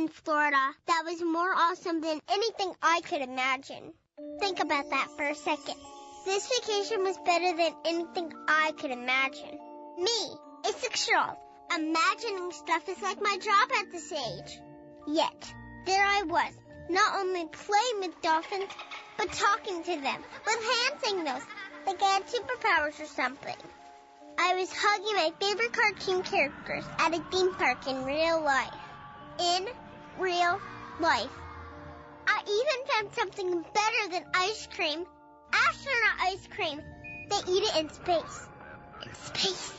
in Florida that was more awesome than anything I could imagine. Think about that for a second. This vacation was better than anything I could imagine. Me, a 6-year-old, imagining stuff is like my job at this age. Yet, there I was, not only playing with dolphins, but talking to them with hand signals, like I had superpowers or something. I was hugging my favorite cartoon characters at a theme park in real life. In real life. I even found something better than ice cream. Astronaut ice cream. They eat it in space. In space.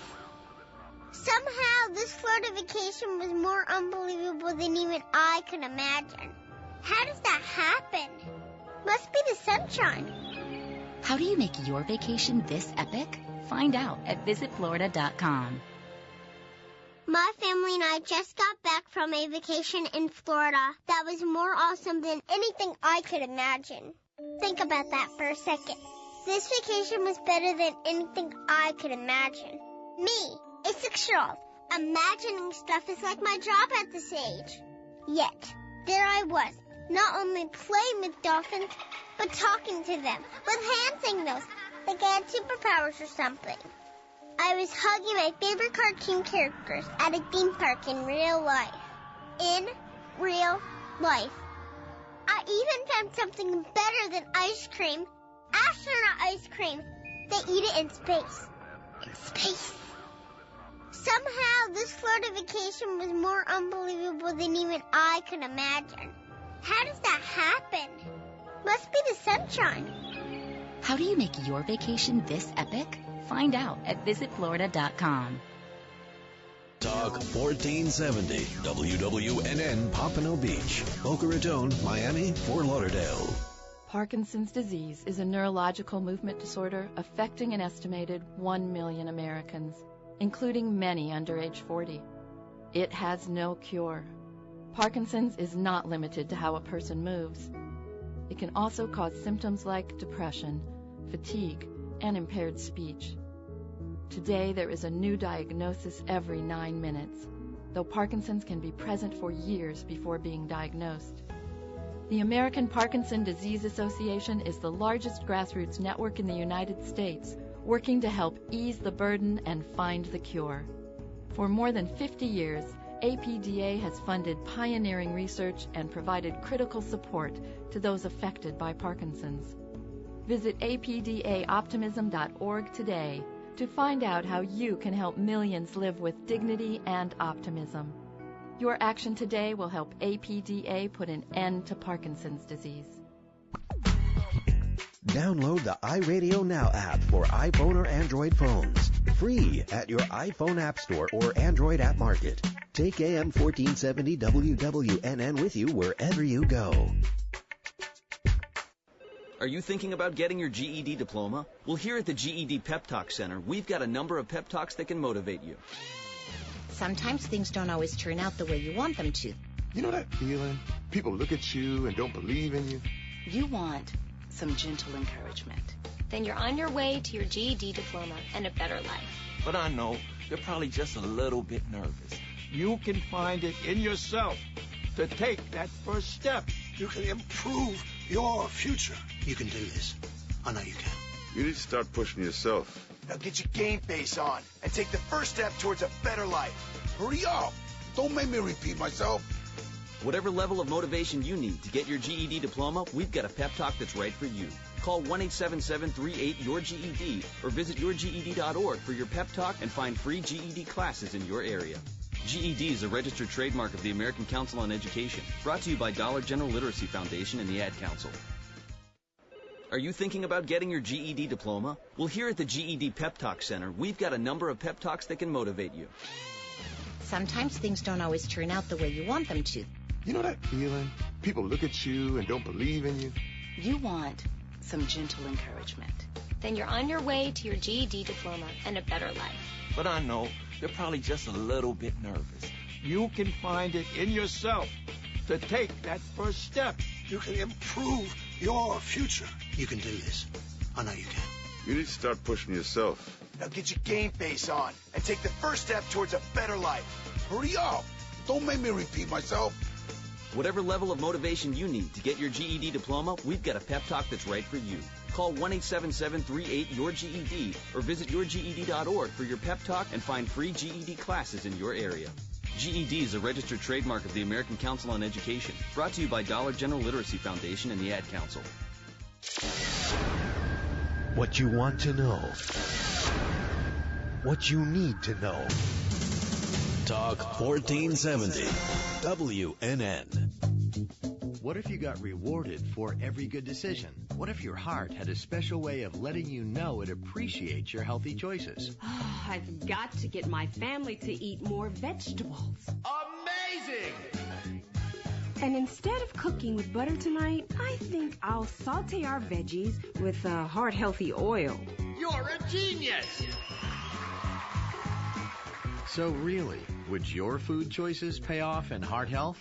Somehow, this Florida vacation was more unbelievable than even I could imagine. How does that happen? Must be the sunshine. How do you make your vacation this epic? Find out at visitflorida.com. My family and I just got back from a vacation in Florida that was more awesome than anything I could imagine. Think about that for a second. This vacation was better than anything I could imagine. Me, a 6-year-old, imagining stuff is like my job at this age. Yet, there I was, not only playing with dolphins, but talking to them with hand signals, like I had superpowers or something. I was hugging my favorite cartoon characters at a theme park in real life. In real life. I even found something better than ice cream. Astronaut ice cream. They eat it in space. In space. Somehow, this Florida vacation was more unbelievable than even I could imagine. How does that happen? Must be the sunshine. How do you make your vacation this epic? Find out at visitflorida.com. Talk 1470 WWNN Pompano Beach, Boca Raton, Miami, Fort Lauderdale. Parkinson's disease is a neurological movement disorder affecting an estimated 1 million Americans, including many under age 40. It has no cure. Parkinson's is not limited to how a person moves. It can also cause symptoms like depression, fatigue, and impaired speech. Today, there is a new diagnosis every 9 minutes, though Parkinson's can be present for years before being diagnosed. The American Parkinson Disease Association is the largest grassroots network in the United States, working to help ease the burden and find the cure. For more than 50 years, APDA has funded pioneering research and provided critical support to those affected by Parkinson's. Visit apdaoptimism.org today to find out how you can help millions live with dignity and optimism. Your action today will help APDA put an end to Parkinson's disease. Download the iRadio Now app for iPhone or Android phones. Free at your iPhone App Store or Android App Market. Take AM 1470 WWNN with you wherever you go. Are you thinking about getting your GED diploma? Well, here at the GED Pep Talk Center, we've got a number of pep talks that can motivate you. Sometimes things don't always turn out the way you want them to. You know that feeling? People look at you and don't believe in you. You want some gentle encouragement. Then you're on your way to your GED diploma and a better life. But I know they're probably just a little bit nervous. You can find it in yourself to take that first step. You can improve your future. You can do this. I know you can. You need to start pushing yourself. Now get your game face on and take the first step towards a better life. Hurry up. Don't make me repeat myself. Whatever level of motivation you need to get your GED diploma, we've got a pep talk that's right for you. Call 1-877-38-YOUR-GED or visit yourged.org for your pep talk and find free GED classes in your area. GED is a registered trademark of the American Council on Education, brought to you by Dollar General Literacy Foundation and the Ad Council. Are you thinking about getting your GED diploma? Well, here at the GED Pep Talk Center, we've got a number of pep talks that can motivate you. Sometimes things don't always turn out the way you want them to. You know that feeling? People look at you and don't believe in you. You want some gentle encouragement. Then you're on your way to your GED diploma and a better life. But I know they're probably just a little bit nervous. You can find it in yourself to take that first step. You can improve your future. You can do this. I know you can. You need to start pushing yourself. Now get your game face on and take the first step towards a better life. Hurry up. Don't make me repeat myself. Whatever level of motivation you need to get your GED diploma, we've got a pep talk that's right for you. Call 1-877-38-YOUR-GED or visit yourged.org for your pep talk and find free GED classes in your area. GED is a registered trademark of the American Council on Education. Brought to you by Dollar General Literacy Foundation and the Ad Council. What you want to know. What you need to know. Talk 1470. WNN. What if you got rewarded for every good decision? What if your heart had a special way of letting you know it appreciates your healthy choices? Oh, I've got to get my family to eat more vegetables. Amazing! And instead of cooking with butter tonight, I think I'll saute our veggies with heart-healthy oil. You're a genius! So really, would your food choices pay off in heart health?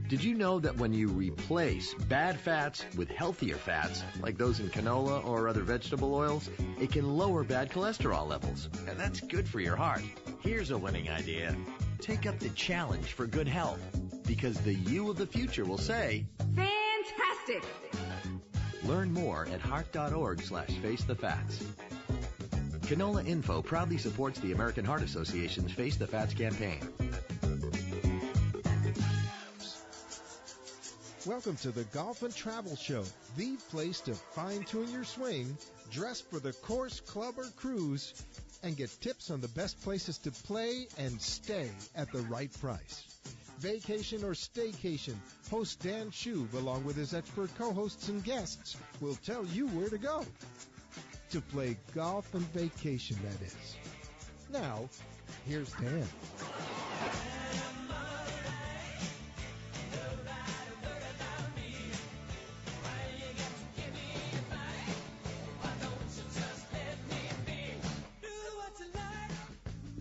Did you know that when you replace bad fats with healthier fats, like those in canola or other vegetable oils, it can lower bad cholesterol levels, and that's good for your heart. Here's a winning idea. Take up the challenge for good health, because the you of the future will say, fantastic! Learn more at heart.org/facethefats. Canola Info proudly supports the American Heart Association's Face the Fats campaign. Welcome to the Golf and Travel Show, the place to fine-tune your swing, dress for the course, club, or cruise, and get tips on the best places to play and stay at the right price. Vacation or staycation, host Dan Schub, along with his expert co-hosts and guests, will tell you where to go. To play golf and vacation, that is. Now, here's Dan.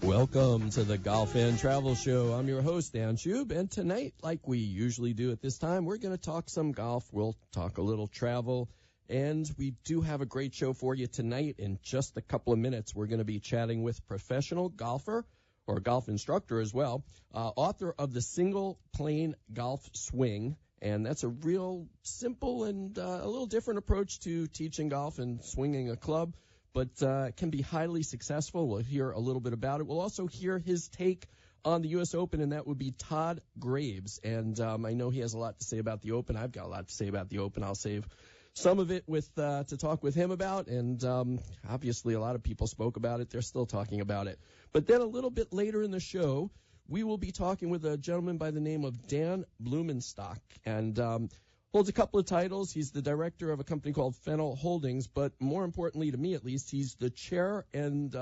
Welcome to the Golf and Travel Show. I'm your host, Dan Schub, and tonight, like we usually do at this time, we're going to talk some golf. We'll talk a little travel, and we do have a great show for you tonight. In just a couple of minutes, we're going to be chatting with professional golfer, or golf instructor as well, author of The Single Plane Golf Swing, and that's a real simple and a little different approach to teaching golf and swinging a club, but can be highly successful. We'll hear a little bit about it. We'll also hear his take on the U.S. Open, and that would be Todd Graves. And I know he has a lot to say about the Open. I've got a lot to say about the Open. I'll save some of it to talk with him about, and obviously a lot of people spoke about it. They're still talking about it. But then a little bit later in the show, we will be talking with a gentleman by the name of Dan Blumenstock, and holds a couple of titles. He's the director of a company called Fennel Holdings, but more importantly, to me at least, he's the chair and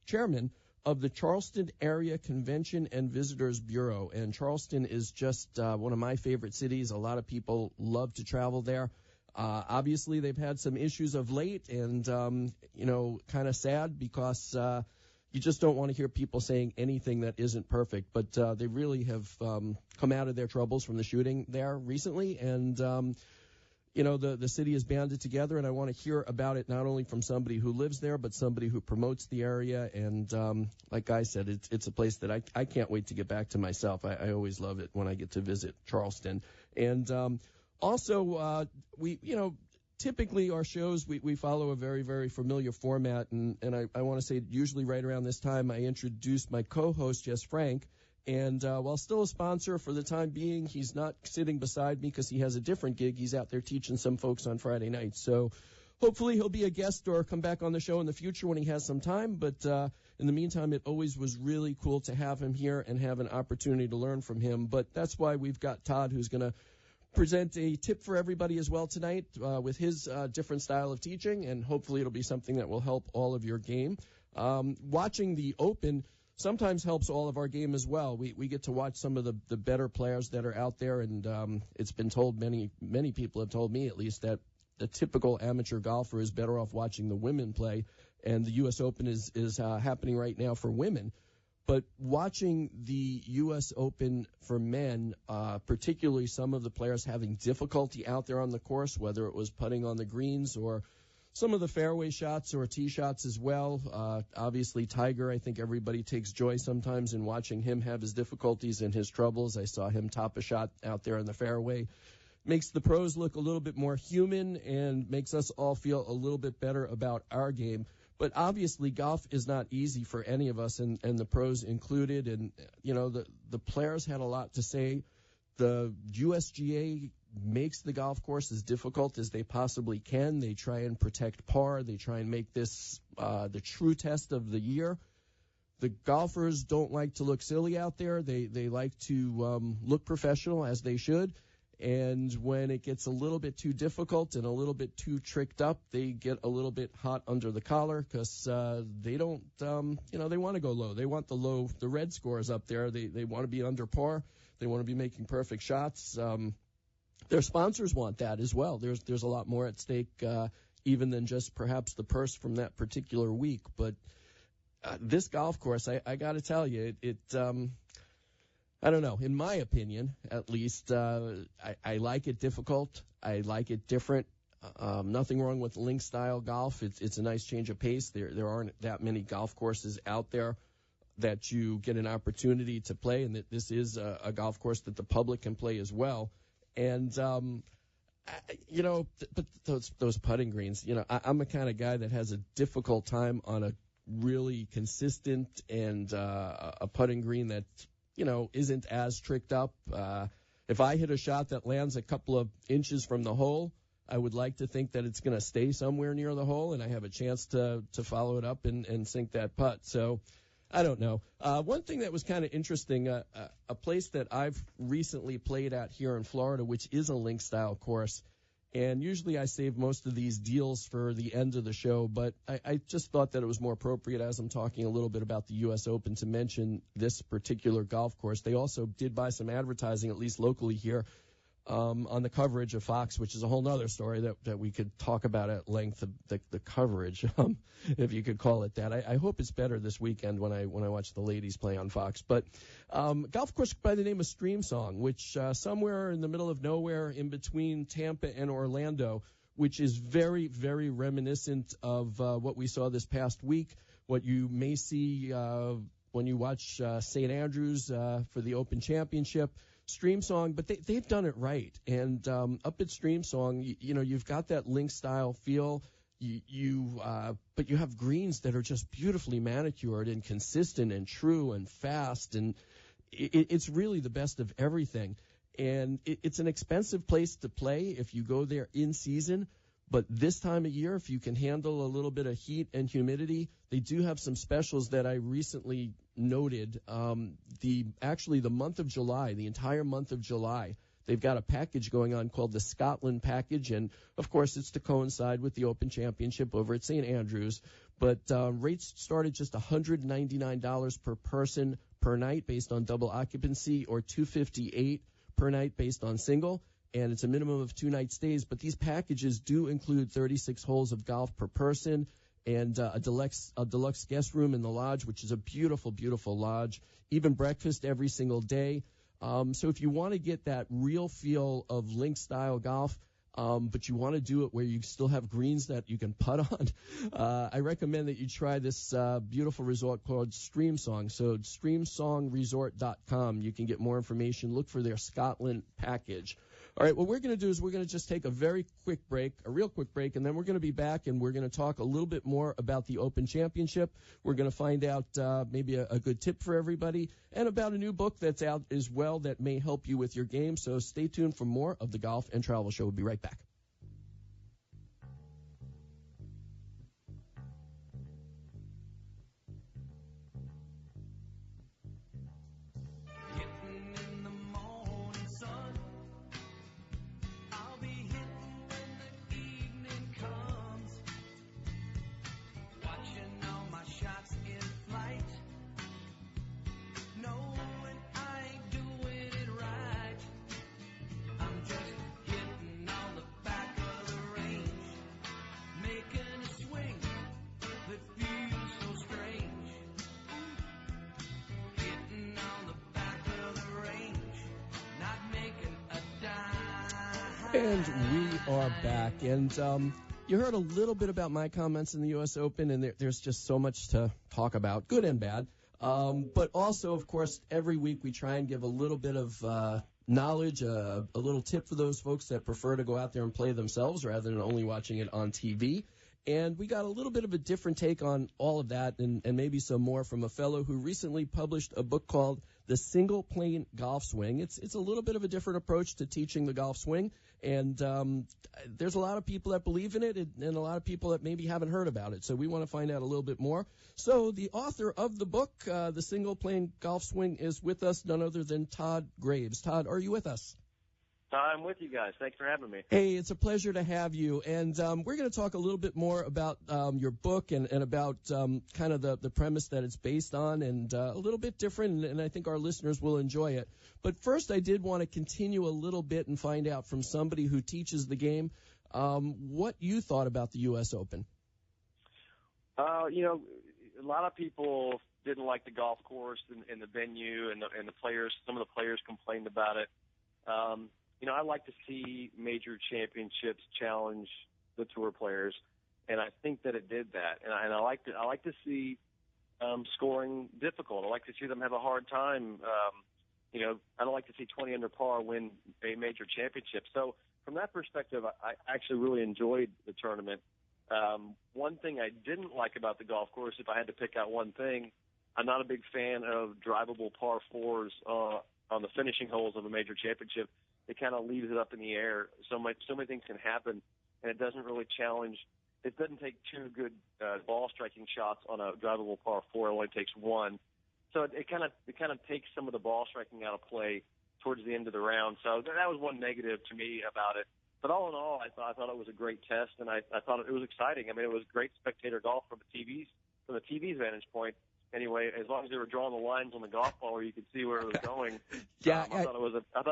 chairman of the Charleston Area Convention and Visitors Bureau. And Charleston is just one of my favorite cities. A lot of people love to travel there. Obviously, they've had some issues of late, and, kind of sad because you just don't want to hear people saying anything that isn't perfect. But they really have come out of their troubles from the shooting there recently. And, the city is banded together, and I want to hear about it not only from somebody who lives there, but somebody who promotes the area. And like I said, it's a place that I can't wait to get back to myself. I always love it when I get to visit Charleston. And also, typically our shows, we follow a very, very familiar format, and I want to say usually right around this time I introduced my co-host, Jess Frank, and while still a sponsor for the time being, he's not sitting beside me because he has a different gig. He's out there teaching some folks on Friday nights, so hopefully he'll be a guest or come back on the show in the future when he has some time, but in the meantime, it always was really cool to have him here and have an opportunity to learn from him. But that's why we've got Todd, who's going to present a tip for everybody as well tonight with his different style of teaching, and hopefully it'll be something that will help all of your game. Watching the Open sometimes helps all of our game as well. We get to watch some of the better players that are out there, and it's been told, many people have told me at least, that the typical amateur golfer is better off watching the women play, and the U.S. Open is happening right now for women. But watching the U.S. Open for men, particularly some of the players having difficulty out there on the course, whether it was putting on the greens or some of the fairway shots or tee shots as well. Obviously, Tiger, I think everybody takes joy sometimes in watching him have his difficulties and his troubles. I saw him top a shot out there in the fairway. Makes the pros look a little bit more human and makes us all feel a little bit better about our game. But obviously, golf is not easy for any of us, and the pros included. And, you know, the players had a lot to say. The USGA makes the golf course as difficult as they possibly can. They try and protect par. They try and make this the true test of the year. The golfers don't like to look silly out there. They like to look professional, as they should. And when it gets a little bit too difficult and a little bit too tricked up, they get a little bit hot under the collar because they don't, they want to go low. They want the red scores up there. They want to be under par. They want to be making perfect shots. Their sponsors want that as well. There's a lot more at stake, even than just perhaps the purse from that particular week. But this golf course, I got to tell you, I don't know. In my opinion, at least, I like it difficult. I like it different. Nothing wrong with link-style golf. It's a nice change of pace. There aren't that many golf courses out there that you get an opportunity to play, and that this is a golf course that the public can play as well. And, but those putting greens, I'm the kind of guy that has a difficult time on a really consistent and a putting green that isn't as tricked up. If I hit a shot that lands a couple of inches from the hole, I would like to think that it's going to stay somewhere near the hole and I have a chance to follow it up and sink that putt. So I don't know. One thing that was kind of interesting, a place that I've recently played at here in Florida, which is a link-style course, and usually I save most of these deals for the end of the show, but I just thought that it was more appropriate as I'm talking a little bit about the U.S. Open to mention this particular golf course. They also did buy some advertising, at least locally here, on the coverage of Fox, which is a whole other story that we could talk about at length, the coverage, if you could call it that. I hope it's better this weekend when I watch the ladies play on Fox. But golf course by the name of Streamsong, which somewhere in the middle of nowhere in between Tampa and Orlando, which is very, very reminiscent of what we saw this past week, what you may see when you watch St. Andrews for the Open Championship. Streamsong, but they've done it right. And up at Streamsong, you've got that link-style feel. But you have greens that are just beautifully manicured and consistent and true and fast, and it's really the best of everything. And it's an expensive place to play if you go there in season. But this time of year, if you can handle a little bit of heat and humidity, they do have some specials that I recently noted. The month of July, the entire month of July, they've got a package going on called the Scotland Package. And, of course, it's to coincide with the Open Championship over at St. Andrews. But rates start at just $199 per person per night based on double occupancy, or $258 per night based on single. And it's a minimum of 2-night stays. But these packages do include 36 holes of golf per person and a deluxe guest room in the lodge, which is a beautiful, beautiful lodge, even breakfast every single day. So if you want to get that real feel of link-style golf, but you want to do it where you still have greens that you can putt on, I recommend that you try this beautiful resort called Streamsong. So streamsongresort.com. You can get more information. Look for their Scotland package. All right, what we're going to do is we're going to just take a real quick break, and then we're going to be back, and we're going to talk a little bit more about the Open Championship. We're going to find out maybe a good tip for everybody, and about a new book that's out as well that may help you with your game. So stay tuned for more of the Golf and Travel Show. We'll be right back. And we are back. And you heard a little bit about my comments in the U.S. Open, and there's just so much to talk about, good and bad. But also, of course, every week we try and give a little bit of knowledge, a little tip for those folks that prefer to go out there and play themselves rather than only watching it on TV. And we got a little bit of a different take on all of that and maybe some more from a fellow who recently published a book called The Single Plane Golf Swing. It's a little bit of a different approach to teaching the golf swing, and there's a lot of people that believe in it and a lot of people that maybe haven't heard about it. So we want to find out a little bit more. So the author of the book, The Single Plane Golf Swing, is with us, none other than Todd Graves. Todd, are you with us? I'm with you guys. Thanks for having me. Hey, it's a pleasure to have you. And we're going to talk a little bit more about your book and about kind of the premise that it's based on, and a little bit different, and I think our listeners will enjoy it. But first, I did want to continue a little bit and find out from somebody who teaches the game what you thought about the U.S. Open. You know, a lot of people didn't like the golf course and the venue and the players. Some of the players complained about it. You know, I like to see major championships challenge the tour players, and I think that it did that. And I like to see scoring difficult. I like to see them have a hard time. You know, I don't like to see 20 under par win a major championship. So from that perspective, I actually really enjoyed the tournament. One thing I didn't like about the golf course, if I had to pick out one thing, I'm not a big fan of drivable par fours on the finishing holes of a major championship. It kind of leaves it up in the air. So many things can happen, and it doesn't really challenge. It doesn't take two good ball striking shots on a drivable par four. It only takes one. So it kind of takes some of the ball striking out of play towards the end of the round. So that was one negative to me about it. But all in all, I thought it was a great test, and I thought it was exciting. I mean, it was great spectator golf from the TV's vantage point. Anyway, as long as they were drawing the lines on the golf ball where you could see where it was going, I thought it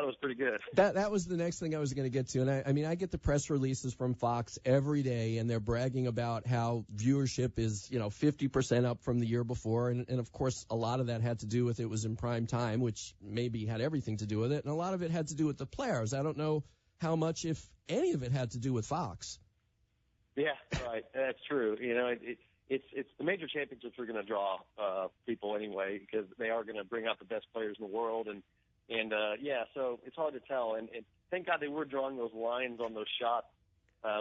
was pretty good. That was the next thing I was going to get to, and I mean, I get the press releases from Fox every day, and they're bragging about how viewership is 50% up from the year before, and of course a lot of that had to do with it was in prime time, which maybe had everything to do with it, and a lot of it had to do with the players. I don't know how much, if any of it, had to do with Fox. Yeah, right. That's true. You know, it's the major championships are going to draw people anyway because they are going to bring out the best players in the world, and so it's hard to tell. And thank God they were drawing those lines on those shots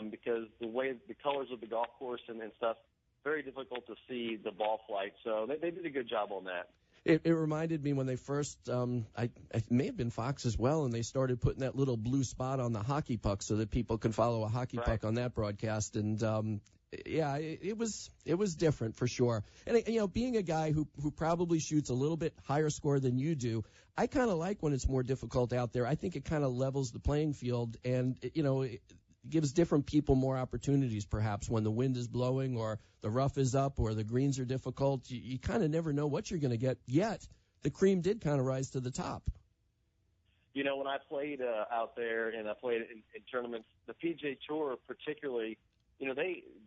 because the colors of the golf course and stuff, very difficult to see the ball flight. So they did a good job on that. It reminded me when they first, it may have been Fox as well, and they started putting that little blue spot on the hockey puck so that people can follow a hockey puck on that broadcast. And it was different for sure. And being a guy who probably shoots a little bit higher score than you do, I kind of like when it's more difficult out there. I think it kind of levels the playing field, and it gives different people more opportunities. Perhaps when the wind is blowing, or the rough is up, or the greens are difficult, you kind of never know what you're going to get. Yet the cream did kind of rise to the top. You know, when I played out there and I played in tournaments, the PGA Tour particularly. You know,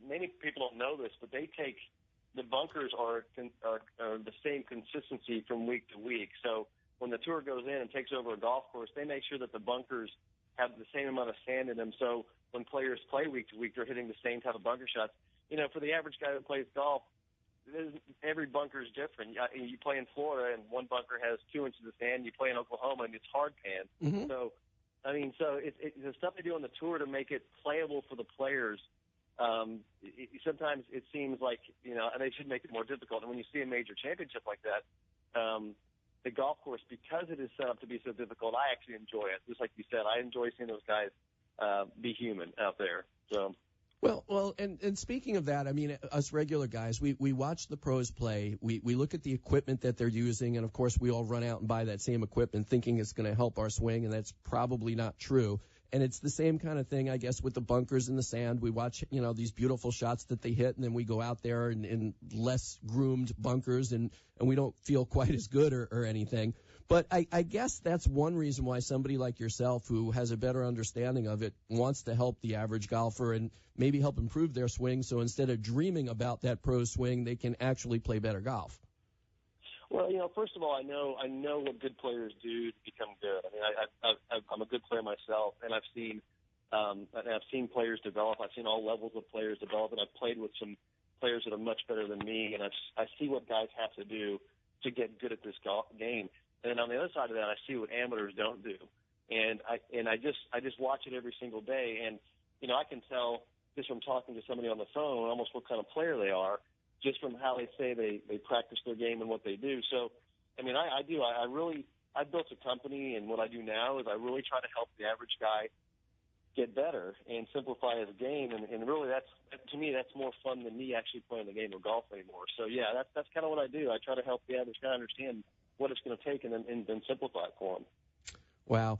many people don't know this, but the bunkers are the same consistency from week to week. So when the tour goes in and takes over a golf course, they make sure that the bunkers have the same amount of sand in them. So when players play week to week, they're hitting the same type of bunker shots. You know, for the average guy who plays golf, every bunker is different. You play in Florida and one bunker has 2 inches of sand. You play in Oklahoma and it's hard pan. Mm-hmm. So, I mean, it's the stuff they do on the tour to make it playable for the players. Sometimes it seems like, and they should make it more difficult. And when you see a major championship like that, the golf course, because it is set up to be so difficult, I actually enjoy it. Just like you said, I enjoy seeing those guys be human out there. So. Well, and speaking of that, I mean, us regular guys, we watch the pros play. We look at the equipment that they're using, and of course we all run out and buy that same equipment thinking it's going to help our swing, and that's probably not true. And it's the same kind of thing, I guess, with the bunkers in the sand. We watch, these beautiful shots that they hit, and then we go out there in less groomed bunkers, and we don't feel quite as good or anything. But I guess that's one reason why somebody like yourself, who has a better understanding of it, wants to help the average golfer and maybe help improve their swing. So instead of dreaming about that pro swing, they can actually play better golf. Well, first of all, I know what good players do to become good. I mean, I'm a good player myself, and I've seen And I've seen players develop. I've seen all levels of players develop, and I've played with some players that are much better than me, and I see what guys have to do to get good at this golf game. And then on the other side of that, I see what amateurs don't do. And I just watch it every single day, and I can tell just from talking to somebody on the phone almost what kind of player they are, just from how they say they practice their game and what they do. So, I mean, I built a company, and what I do now is I really try to help the average guy get better and simplify his game, and really to me that's more fun than me actually playing the game of golf anymore. So yeah, that's kind of what I do. I try to help the average guy understand what it's going to take and then simplify it for him. Wow.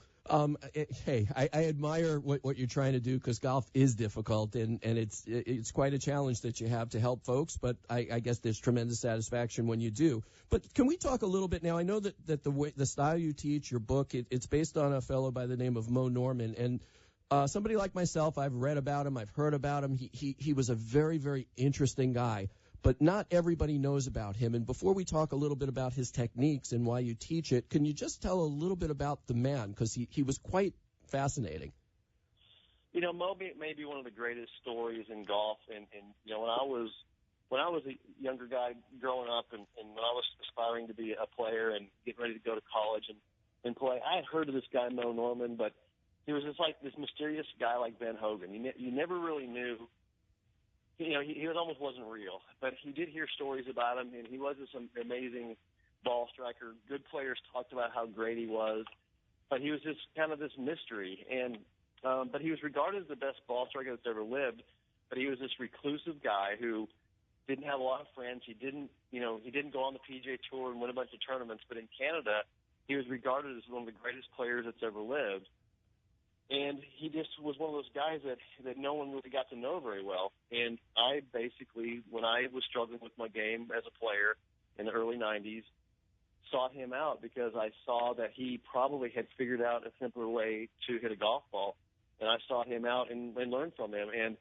Hey, I admire what you're trying to do, because golf is difficult, and it's quite a challenge that you have to help folks, but I guess there's tremendous satisfaction when you do. But can we talk a little bit now? I know that the style you teach, your book, it's based on a fellow by the name of Mo Norman, and somebody like myself, I've read about him, I've heard about him. He was a very, very interesting guy, but not everybody knows about him. And before we talk a little bit about his techniques and why you teach it, can you just tell a little bit about the man? Because he was quite fascinating. Mo may be one of the greatest stories in golf. And when I was a younger guy growing up, and when I was aspiring to be a player and getting ready to go to college and play, I had heard of this guy, Mo Norman, but he was just like this mysterious guy like Ben Hogan. You never really knew. He almost wasn't real, but you did hear stories about him, and he was this amazing ball striker. Good players talked about how great he was, but he was just kind of this mystery. And but he was regarded as the best ball striker that's ever lived. But he was this reclusive guy who didn't have a lot of friends. He didn't go on the PGA Tour and win a bunch of tournaments. But in Canada, he was regarded as one of the greatest players that's ever lived. And he just was one of those guys that no one really got to know very well. And I basically, when I was struggling with my game as a player in the early 90s, sought him out because I saw that he probably had figured out a simpler way to hit a golf ball. And I sought him out and learned from him. And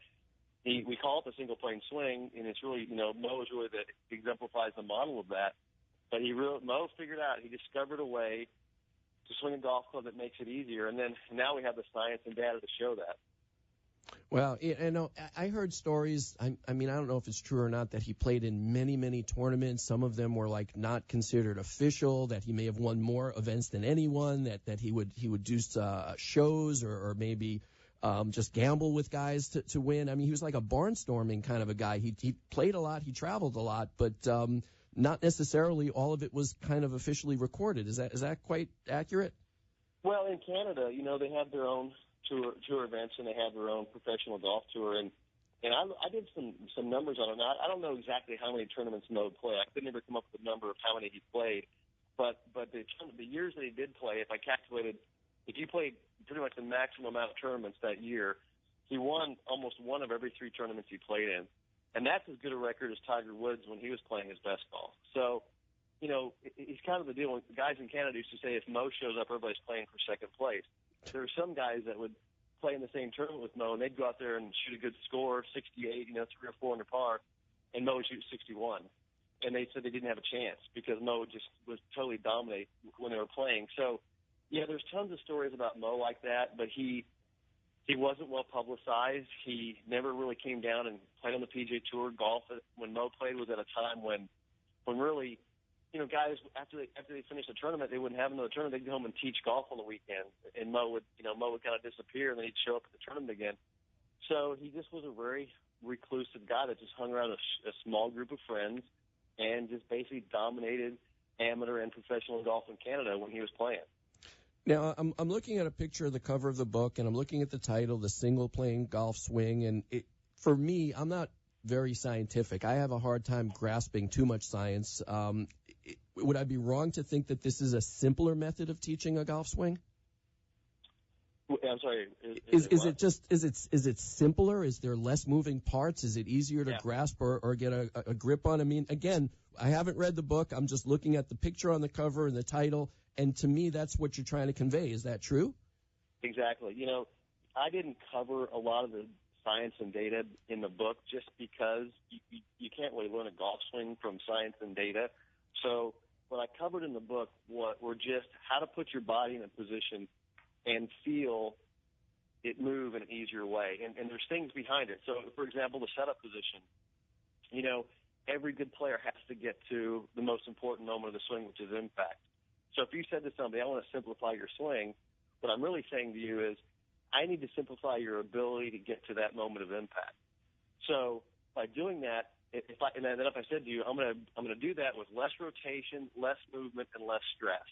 we call it the single plane swing, and it's really, Mo is really that exemplifies the model of that. But Mo figured out, he discovered a way to swing a golf club that makes it easier, and then now we have the science and data to show that. Well, I heard stories, I mean, I don't know if it's true or not, that he played in many, many tournaments. Some of them were like not considered official, that he may have won more events than anyone, that he would do shows or maybe just gamble with guys to win. I mean, he was like a barnstorming kind of a guy. He played a lot, he traveled a lot, but not necessarily all of it was kind of officially recorded. Is that quite accurate? Well, in Canada, they have their own tour events, and they have their own professional golf tour, and I did some numbers on it. Now, I don't know exactly how many tournaments Mo played. I could never come up with a number of how many he played, but the years that he did play, if I calculated, if you played pretty much the maximum amount of tournaments that year, he won almost one of every 3 tournaments he played in. And that's as good a record as Tiger Woods when he was playing his best golf. So, it's kind of the deal. The guys in Canada used to say if Mo shows up, everybody's playing for second place. There are some guys that would play in the same tournament with Mo, and they'd go out there and shoot a good score, 68, 3 or 4 under par, and Mo would shoot 61. And they said they didn't have a chance because Mo just was totally dominate when they were playing. So, yeah, there's tons of stories about Mo like that, but he wasn't well publicized. He never really came down and played on the PGA Tour. Golf, when Mo played, was at a time when really, guys after they finished the tournament, they wouldn't have another tournament. They'd go home and teach golf on the weekend, and Mo would kind of disappear, and then he'd show up at the tournament again. So he just was a very reclusive guy that just hung around a small group of friends and just basically dominated amateur and professional golf in Canada when he was playing. Now, I'm looking at a picture of the cover of the book, and I'm looking at the title, The Single Plane Golf Swing, and for me, I'm not very scientific. I have a hard time grasping too much science. Would I be wrong to think that this is a simpler method of teaching a golf swing? I'm sorry. Is it simpler? Is there less moving parts? Is it easier to grasp or get a grip on? I mean, again, I haven't read the book. I'm just looking at the picture on the cover and the title. And to me, that's what you're trying to convey. Is that true? Exactly. I didn't cover a lot of the science and data in the book just because you can't really learn a golf swing from science and data. So what I covered in the book were just how to put your body in a position and feel it move in an easier way. And there's things behind it. So, for example, the setup position. You know, every good player has to get to the most important moment of the swing, which is impact. So if you said to somebody, I want to simplify your swing, what I'm really saying to you is, I need to simplify your ability to get to that moment of impact. So by doing that, if I said to you, I'm going to do that with less rotation, less movement, and less stress,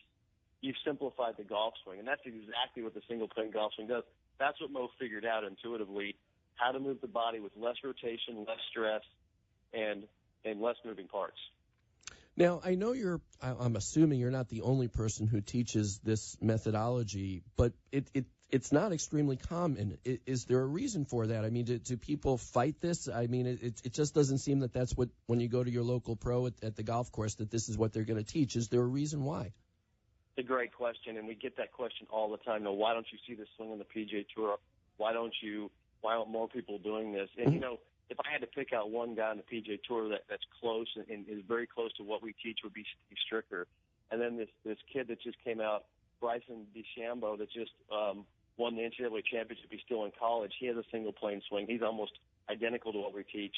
you've simplified the golf swing. And that's exactly what the single plane golf swing does. That's what Mo figured out intuitively, how to move the body with less rotation, less stress, and less moving parts. Now, I know I'm assuming you're not the only person who teaches this methodology, but it's not extremely common. Is there a reason for that? I mean, do people fight this? I mean, it just doesn't seem that that's what, when you go to your local pro at the golf course, that this is what they're going to teach. Is there a reason why? It's a great question, and we get that question all the time. Now, why don't you see this swing on the PGA Tour? Why aren't more people doing this? And, you know, if I had to pick out one guy on the PGA Tour that's close and is very close to what we teach, would be Steve Stricker. And then this kid that just came out, Bryson DeChambeau, that just won the NCAA championship. He's still in college. He has a single plane swing. He's almost identical to what we teach.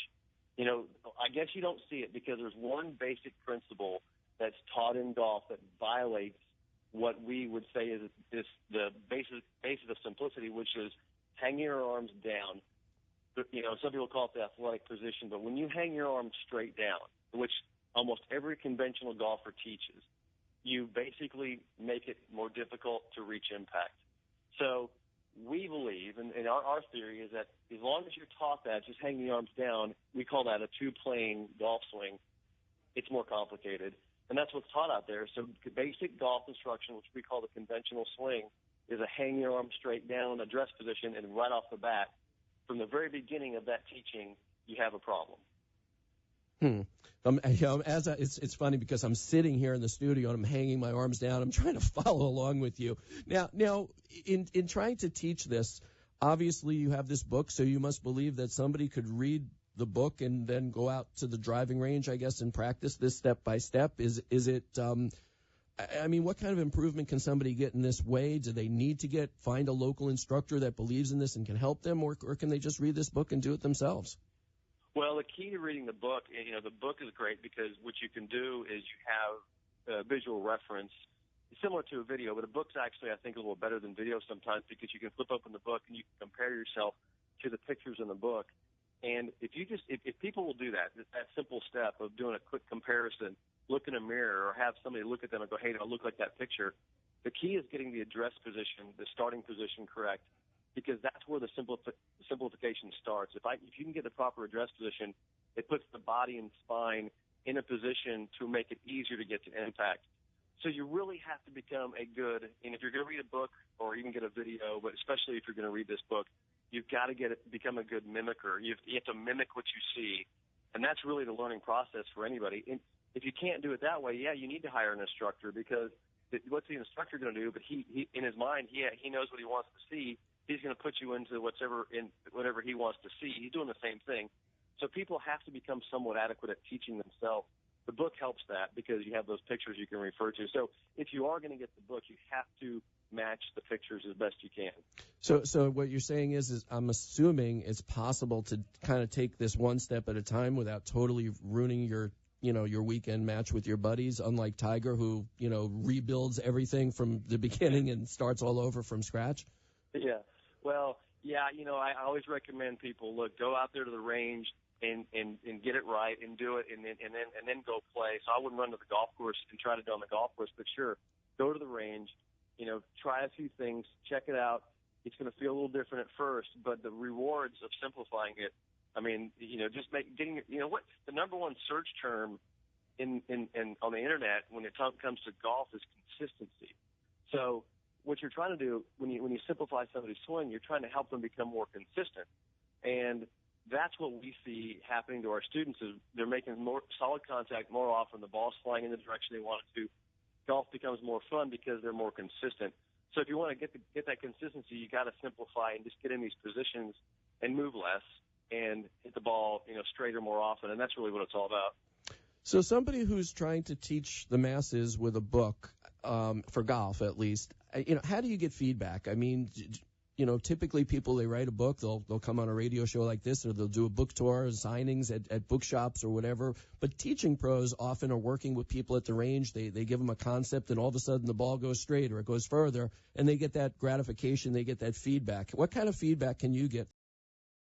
You know, I guess you don't see it because there's one basic principle that's taught in golf that violates what we would say is the basis of simplicity, which is hanging your arms down. You know, some people call it the athletic position, but when you hang your arms straight down, which almost every conventional golfer teaches, you basically make it more difficult to reach impact. So we believe, and our theory is that as long as you're taught that, just hanging the arms down, we call that a two-plane golf swing. It's more complicated, and that's what's taught out there. So basic golf instruction, which we call the conventional swing, is a hang your arms straight down, a dress position, and right off the bat, from the very beginning of that teaching, you have a problem. It's funny because I'm sitting here in the studio and I'm hanging my arms down. I'm trying to follow along with you. Now, in trying to teach this, obviously you have this book, so you must believe that somebody could read the book and then go out to the driving range, I guess, and practice this step by step. Is it? I mean, what kind of improvement can somebody get in this way? Do they need to find a local instructor that believes in this and can help them, or can they just read this book and do it themselves? Well, the key to reading the book, you know, the book is great because what you can do is you have a visual reference similar to a video, but a book's actually, I think, a little better than video sometimes because you can flip open the book and you can compare yourself to the pictures in the book. And if people will do that simple step of doing a quick comparison, look in a mirror or have somebody look at them and go, hey, do I look like that picture? The key is getting the address position, the starting position correct, because that's where the simplification starts. If you can get the proper address position, it puts the body and spine in a position to make it easier to get to impact. So you really have to become and if you're going to read a book or even get a video, but especially if you're going to read this book, you've got to become a good mimicker. You have to mimic what you see, and that's really the learning process for anybody. And if you can't do it that way, you need to hire an instructor because what's the instructor going to do? But he in his mind, he knows what he wants to see. He's going to put you into whatever he wants to see. He's doing the same thing. So people have to become somewhat adequate at teaching themselves. The book helps that because you have those pictures you can refer to. So if you are going to get the book, you have to match the pictures as best you can. So what you're saying is I'm assuming it's possible to kind of take this one step at a time without totally ruining your weekend match with your buddies, unlike Tiger, who, rebuilds everything from the beginning and starts all over from scratch? Yeah. Well, yeah, I always recommend people, go out there to the range and get it right and do it and then go play. So I wouldn't run to the golf course and try to do it on the golf course, but sure, go to the range, try a few things, check it out. It's going to feel a little different at first, but the rewards of simplifying it, what the number one search term in on the internet when it comes to golf is consistency. So what you're trying to do when you simplify somebody's swing, you're trying to help them become more consistent. And that's what we see happening to our students is they're making more solid contact more often. The ball's flying in the direction they want it to. Golf becomes more fun because they're more consistent. So if you want to get that consistency, you got to simplify and just get in these positions and move less and hit the ball, straighter more often. And that's really what it's all about. So somebody who's trying to teach the masses with a book, for golf at least, how do you get feedback? I mean, typically people, they write a book, they'll come on a radio show like this, or they'll do a book tour, signings at bookshops or whatever. But teaching pros often are working with people at the range. They give them a concept, and all of a sudden the ball goes straight or it goes further, and they get that gratification, they get that feedback. What kind of feedback can you get